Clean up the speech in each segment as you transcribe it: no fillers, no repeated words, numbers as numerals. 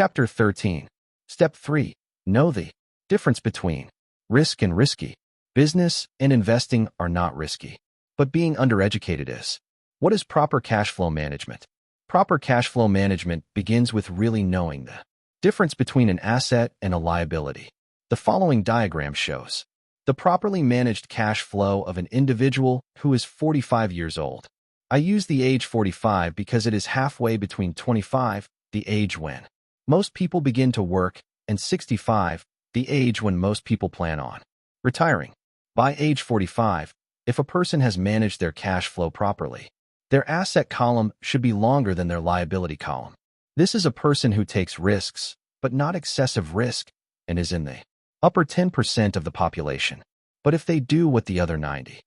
Chapter 13. Step 3. Know the difference between risk and risky. Business and investing are not risky, but being undereducated is. What is proper cash flow management? Proper cash flow management begins with really knowing the difference between an asset and a liability. The following diagram shows the properly managed cash flow of an individual who is 45 years old. I use the age 45 because it is halfway between 25, the age when most people begin to work, and 65, the age when most people plan on retiring. By age 45, if a person has managed their cash flow properly, their asset column should be longer than their liability column. This is a person who takes risks, but not excessive risk, and is in the upper 10% of the population. But if they do what the other 90%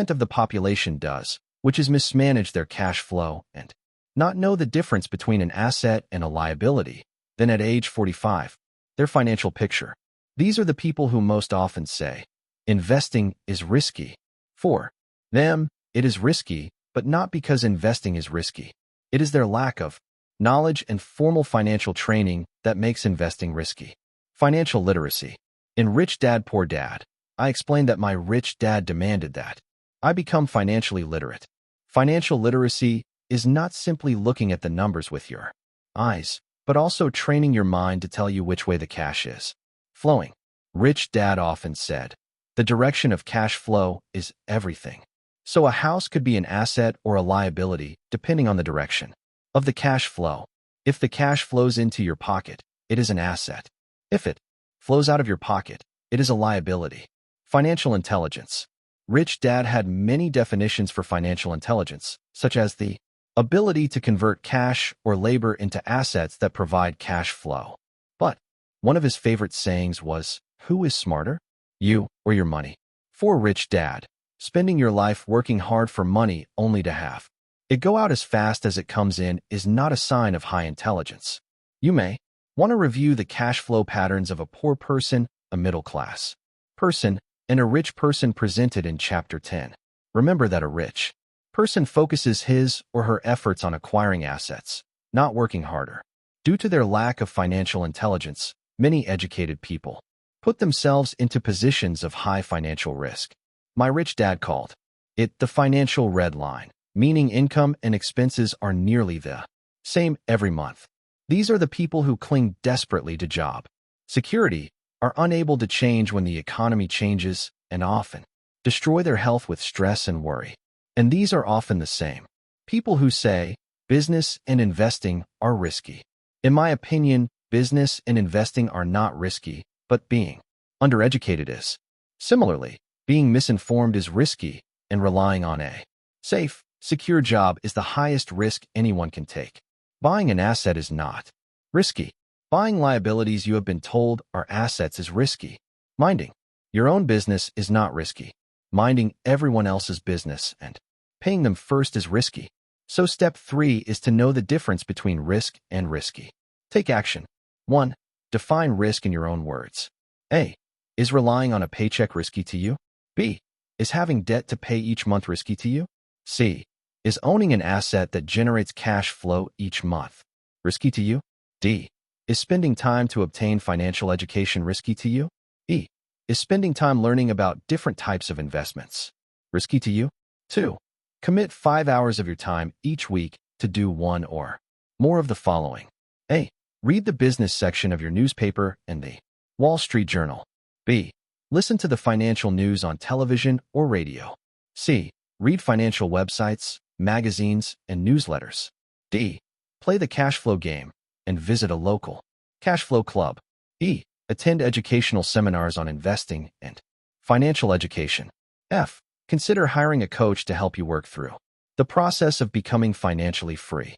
of the population does, which is mismanage their cash flow and not know the difference between an asset and a liability, then at age 45, their financial picture. These are the people who most often say, investing is risky. For them, it is risky, but not because investing is risky. It is their lack of knowledge and formal financial training that makes investing risky. Financial literacy. In Rich Dad, Poor Dad, I explained that my rich dad demanded that I become financially literate. Financial literacy is not simply looking at the numbers with your eyes, but also training your mind to tell you which way the cash is flowing. Rich Dad often said, the direction of cash flow is everything. So a house could be an asset or a liability depending on the direction of the cash flow. If the cash flows into your pocket, it is an asset. If it flows out of your pocket, it is a liability. Financial intelligence. Rich Dad had many definitions for financial intelligence, such as the ability to convert cash or labor into assets that provide cash flow. But one of his favorite sayings was, who is smarter, you or your money? For Rich Dad, spending your life working hard for money only to have it go out as fast as it comes in is not a sign of high intelligence. You may want to review the cash flow patterns of a poor person, a middle-class person, and a rich person presented in Chapter 10. Remember that a rich person focuses his or her efforts on acquiring assets, not working harder. Due to their lack of financial intelligence, many educated people put themselves into positions of high financial risk. My rich dad called it the financial red line, meaning income and expenses are nearly the same every month. These are the people who cling desperately to job security, are unable to change when the economy changes, and often destroy their health with stress and worry. And these are often the same people who say business and investing are risky. In my opinion, business and investing are not risky, but being undereducated is. Similarly, being misinformed is risky, and relying on a safe, secure job is the highest risk anyone can take. Buying an asset is not risky. Buying liabilities you have been told are assets is risky. Minding your own business is not risky. Minding everyone else's business and paying them first is risky. So step 3 is to know the difference between risk and risky. Take action. 1. Define risk in your own words. A. Is relying on a paycheck risky to you? B. Is having debt to pay each month risky to you? C. Is owning an asset that generates cash flow each month risky to you? D. Is spending time to obtain financial education risky to you? E. Is spending time learning about different types of investments risky to you? 2. Commit 5 hours of your time each week to do one or more of the following. A. Read the business section of your newspaper and the Wall Street Journal. B. Listen to the financial news on television or radio. C. Read financial websites, magazines, and newsletters. D. Play the cash flow game and visit a local cash flow club. E. Attend educational seminars on investing and financial education. F. Consider hiring a coach to help you work through the process of becoming financially free.